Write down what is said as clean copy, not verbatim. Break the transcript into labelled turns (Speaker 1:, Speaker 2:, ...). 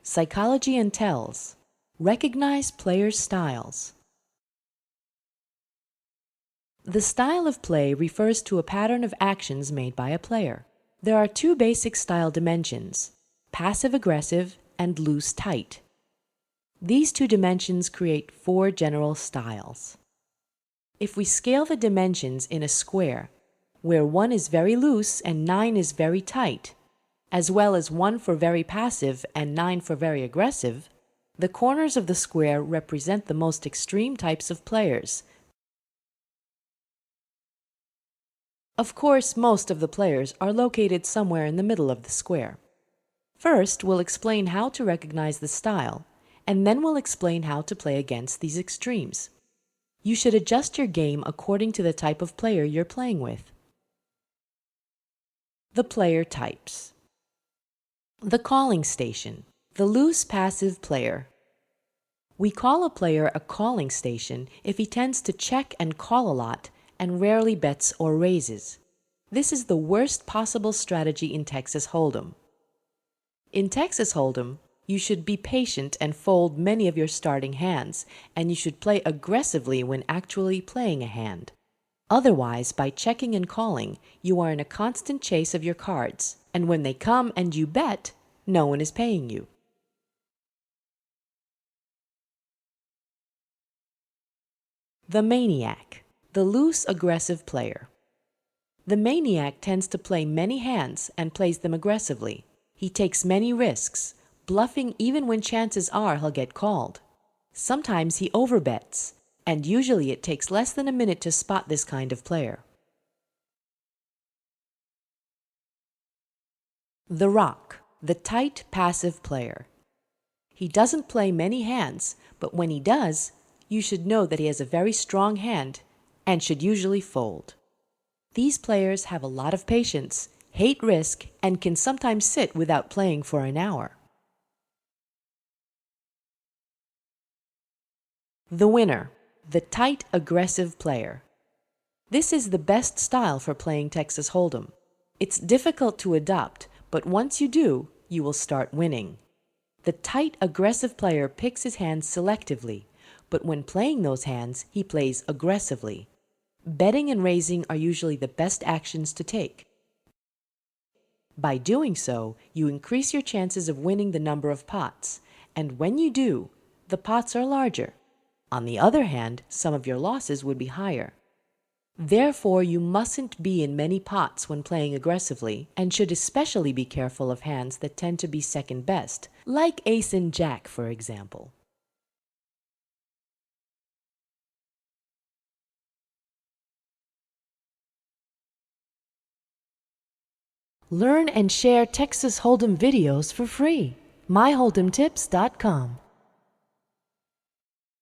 Speaker 1: Psychology and tells. Recognize players' styles. The style of play refers to a pattern of actions made by a player. There are two basic style dimensions, passive-aggressive and loose-tight. These two dimensions create 4 general styles. If we scale the dimensions in a square, where 1 is very loose and 9 is very tight, as well as 1 for very passive and 9 for very aggressive, the corners of the square represent the most extreme types of players. Of course, most of the players are located somewhere in the middle of the square. First, we'll explain how to recognize the style, and then we'll explain how to play against these extremes. You should adjust your game according to the type of player you're playing with. The player types. The calling station, the loose passive player. We call a player a calling station if he tends to check and call a lot and rarely bets or raises. This is the worst possible strategy in Texas Hold'em. In Texas Hold'em, you should be patient and fold many of your starting hands, and you should play aggressively when actually playing a hand. Otherwise, by checking and calling, you are in a constant chase of your cards, and when they come and you bet, no one is paying you. The maniac, the loose aggressive player. The maniac tends to play many hands and plays them aggressively. He takes many risks, bluffing even when chances are he'll get called. Sometimes he overbets, and usually it takes less than a minute to spot this kind of player. The rock, the tight passive player. He doesn't play many hands, but when he does, you should know that he has a very strong hand and should usually fold. These players have a lot of patience, hate risk, and can sometimes sit without playing for an hour. The winner, the tight aggressive player. This is the best style for playing Texas Hold'em. It's difficult to adopt, but once you do, you will start winning. The tight aggressive player picks his hands selectively, but when playing those hands, he plays aggressively. Betting and raising are usually the best actions to take. By doing so, you increase your chances of winning the number of pots, and when you do, the pots are larger. On the other hand, some of your losses would be higher. Therefore, you mustn't be in many pots when playing aggressively, and should especially be careful of hands that tend to be second best, like ace and jack, for example. Learn and share Texas Hold'em videos for free. MyHoldemTips.com